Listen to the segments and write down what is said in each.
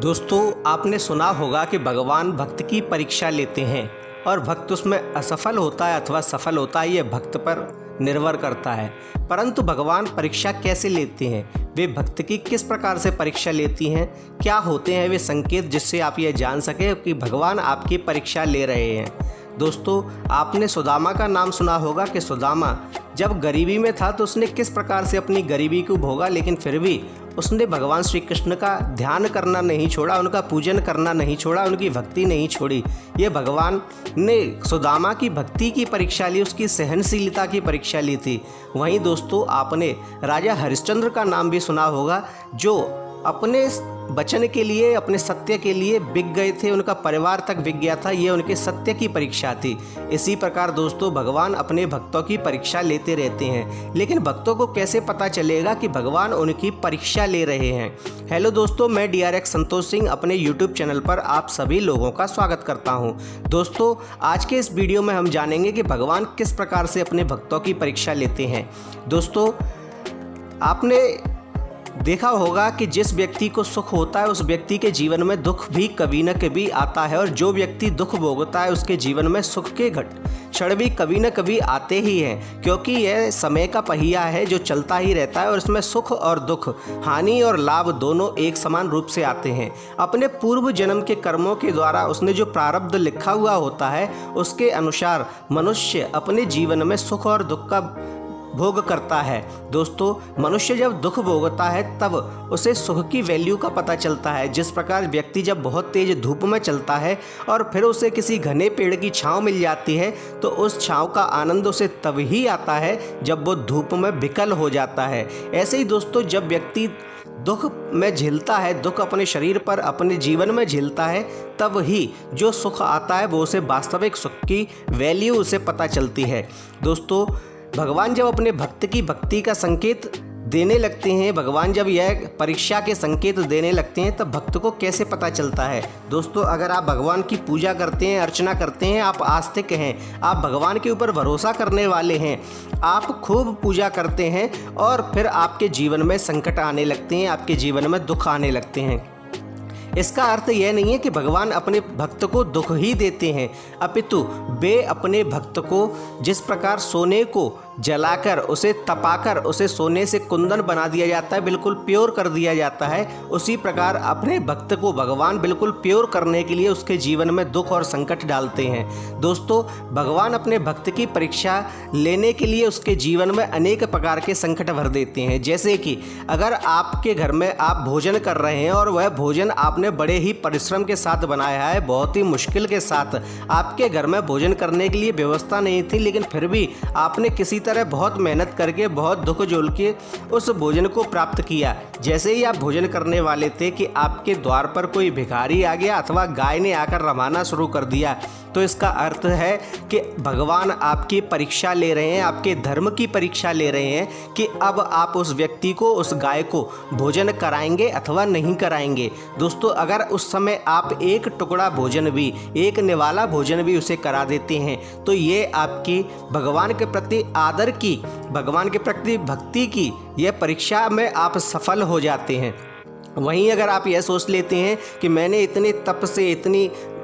दोस्तों, आपने सुना होगा कि भगवान भक्त की परीक्षा लेते हैं और भक्त उसमें असफल होता है अथवा सफल होता है, ये भक्त पर निर्भर करता है। परंतु भगवान परीक्षा कैसे लेते हैं, वे भक्त की किस प्रकार से परीक्षा लेती हैं, क्या होते हैं वे संकेत जिससे आप ये जान सकें कि भगवान आपकी परीक्षा ले रहे हैं। दोस्तों, आपने सुदामा का नाम सुना होगा कि सुदामा जब गरीबी में था तो उसने किस प्रकार से अपनी गरीबी को भोगा, लेकिन फिर भी उसने भगवान श्री कृष्ण का ध्यान करना नहीं छोड़ा, उनका पूजन करना नहीं छोड़ा, उनकी भक्ति नहीं छोड़ी। ये भगवान ने सुदामा की भक्ति की परीक्षा ली, उसकी सहनशीलता की परीक्षा ली थी। वहीं दोस्तों, आपने राजा हरिश्चंद्र का नाम भी सुना होगा, जो अपने वचन के लिए, अपने सत्य के लिए बिक गए थे, उनका परिवार तक बिक गया था। ये उनके सत्य की परीक्षा थी। इसी प्रकार दोस्तों, भगवान अपने भक्तों की परीक्षा लेते रहते हैं, लेकिन भक्तों को कैसे पता चलेगा कि भगवान उनकी परीक्षा ले रहे हैं। हेलो दोस्तों, मैं DRX संतोष सिंह अपने YouTube चैनल पर आप सभी लोगों का स्वागत करता हूं। दोस्तों, आज के इस वीडियो में हम जानेंगे कि भगवान किस प्रकार से अपने भक्तों की परीक्षा लेते हैं। दोस्तों, आपने देखा होगा कि जिस व्यक्ति को सुख होता है उस व्यक्ति के जीवन में दुख भी कभी न कभी आता है, और जो व्यक्ति दुख भोगता है उसके जीवन में सुख के क्षण भी कभी न कभी आते ही हैं, क्योंकि यह समय का पहिया है जो चलता ही रहता है और इसमें सुख और दुख, हानि और लाभ दोनों एक समान रूप से आते हैं। अपने पूर्व जन्म के कर्मों के द्वारा उसने जो प्रारब्ध लिखा हुआ होता है उसके अनुसार मनुष्य अपने जीवन में सुख और दुख का भोग करता है। दोस्तों, मनुष्य जब दुख भोगता है तब उसे सुख की वैल्यू का पता चलता है। जिस प्रकार व्यक्ति जब बहुत तेज धूप में चलता है और फिर उसे किसी घने पेड़ की छांव मिल जाती है तो उस छांव का आनंद उसे तब ही आता है जब वो धूप में विकल हो जाता है। ऐसे ही दोस्तों, जब व्यक्ति दुख में झेलता है, दुख अपने शरीर पर, अपने जीवन में झेलता है, तब ही जो सुख आता है वो उसे वास्तविक सुख की वैल्यू उसे पता चलती है। दोस्तों, भगवान जब अपने भक्त की भक्ति का संकेत देने लगते हैं, भगवान जब यह परीक्षा के संकेत देने लगते हैं, तब भक्त को कैसे पता चलता है। दोस्तों, अगर आप भगवान की पूजा करते हैं, अर्चना करते हैं, आप आस्तिक हैं, आप भगवान के ऊपर भरोसा करने वाले हैं, आप खूब पूजा करते हैं और फिर आपके जीवन में संकट आने लगते हैं, आपके जीवन में दुख आने लगते हैं, इसका अर्थ यह नहीं है कि भगवान अपने भक्त को दुख ही देते हैं, अपितु वे अपने भक्त को जिस प्रकार सोने को जलाकर, उसे तपाकर, उसे सोने से कुंदन बना दिया जाता है, बिल्कुल प्योर कर दिया जाता है, उसी प्रकार अपने भक्त को भगवान बिल्कुल प्योर करने के लिए उसके जीवन में दुख और संकट डालते हैं। दोस्तों, भगवान अपने भक्त की परीक्षा लेने के लिए उसके जीवन में अनेक प्रकार के संकट भर देते हैं। जैसे कि अगर आपके घर में आप भोजन कर रहे हैं और वह भोजन आपने बड़े ही परिश्रम के साथ बनाया है, बहुत ही मुश्किल के साथ, आपके घर में भोजन करने के लिए व्यवस्था नहीं थी, लेकिन फिर भी आपने किसी तरह बहुत मेहनत करके, बहुत दुख झेल के उस भोजन को प्राप्त किया। जैसे ही आप भोजन करने वाले थे कि आपके द्वार पर कोई भिखारी आ गया अथवा गाय ने आकर रमाना शुरू कर दिया, तो इसका अर्थ है कि भगवान आपकी परीक्षा ले रहे हैं, आपके धर्म की परीक्षा ले रहे हैं कि अब आप उस व्यक्ति को, उस गाय को भोजन कराएंगे अथवा नहीं कराएंगे। दोस्तों, अगर उस समय आप एक टुकड़ा भोजन भी, एक निवाला भोजन भी उसे करा देते हैं तो ये आपकी भगवान के प्रति आदर की, भगवान के प्रति भक्ति की यह परीक्षा में आप सफल हो जाते हैं। वहीं अगर आप यह सोच लेते हैं कि मैंने इतने तप से,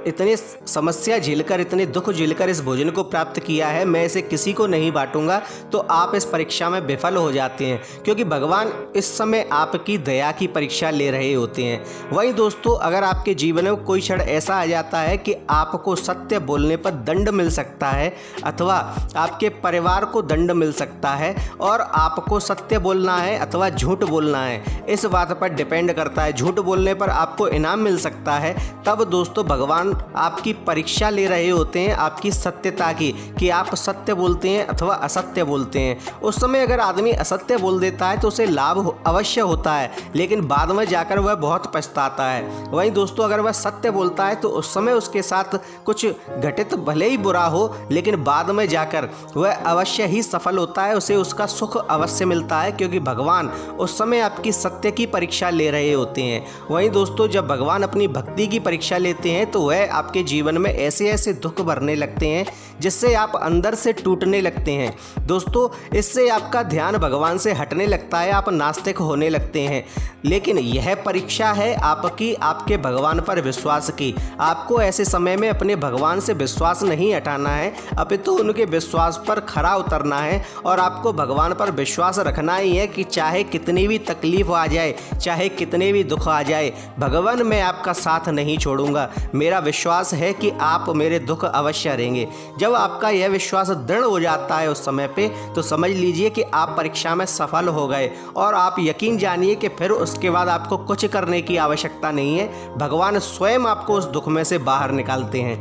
इतने समस्या झेलकर, इतने दुख झेलकर इस भोजन को प्राप्त किया है, मैं इसे किसी को नहीं बांटूंगा, तो आप इस परीक्षा में विफल हो जाते हैं, क्योंकि भगवान इस समय आपकी दया की परीक्षा ले रहे होते हैं। वहीं दोस्तों, अगर आपके जीवन में कोई क्षण ऐसा आ जाता है कि आपको सत्य बोलने पर दंड मिल सकता है अथवा आपके परिवार को दंड मिल सकता है और आपको सत्य बोलना है अथवा झूठ बोलना है, इस बात पर डिपेंड करता है, झूठ बोलने पर आपको इनाम मिल सकता है, तब दोस्तों भगवान आपकी परीक्षा ले रहे होते हैं आपकी सत्यता की, कि आप सत्य बोलते हैं अथवा असत्य बोलते हैं। उस समय अगर आदमी असत्य बोल देता है तो उसे लाभ अवश्य होता है, लेकिन बाद में जाकर वह बहुत पछताता है। वहीं दोस्तों, अगर वह सत्य बोलता है तो उस समय उसके साथ कुछ घटित भले ही बुरा हो, लेकिन बाद में जाकर वह अवश्य ही सफल होता है, उसे उसका सुख अवश्य मिलता है, क्योंकि भगवान उस समय आपकी सत्य की परीक्षा ले रहे होते हैं। वहीं दोस्तों, जब भगवान अपनी भक्ति की परीक्षा लेते हैं तो वह वह आपके जीवन में ऐसे ऐसे दुख भरने लगते हैं जिससे आप अंदर से टूटने लगते हैं। दोस्तों, इससे आपका ध्यान भगवान से हटने लगता है, आप नास्तिक होने लगते हैं। लेकिन यह परीक्षा है आपकी, आपके भगवान पर विश्वास की। आपको ऐसे समय में अपने भगवान से विश्वास नहीं हटाना है, अपितु उनके विश्वास पर खरा उतरना है और आपको भगवान पर विश्वास रखना ही है कि चाहे कितनी भी तकलीफ आ जाए, चाहे कितने भी दुख आ जाए, भगवान मैं आपका साथ नहीं छोड़ूंगा। मेरा विश्वास है कि आप मेरे दुख अवश्य हरेंगे। जब आपका यह विश्वास दृढ़ हो जाता है उस समय पे, तो समझ लीजिए कि आप परीक्षा में सफल हो गए और आप यकीन जानिए कि फिर उसके बाद आपको कुछ करने की आवश्यकता नहीं है। भगवान स्वयं आपको उस दुख में से बाहर निकालते हैं।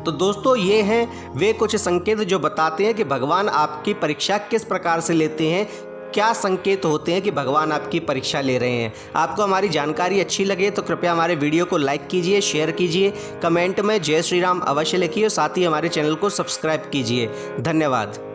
तो दोस्तों, ये हैं वे कुछ संकेत जो बताते हैं कि भगवान आपकी परीक्षा किस प्रकार से लेते हैं, क्या संकेत होते हैं कि भगवान आपकी परीक्षा ले रहे हैं। आपको हमारी जानकारी अच्छी लगे तो कृपया हमारे वीडियो को लाइक कीजिए, शेयर कीजिए, कमेंट में जय श्री राम अवश्य लिखिए और साथ ही हमारे चैनल को सब्सक्राइब कीजिए। धन्यवाद।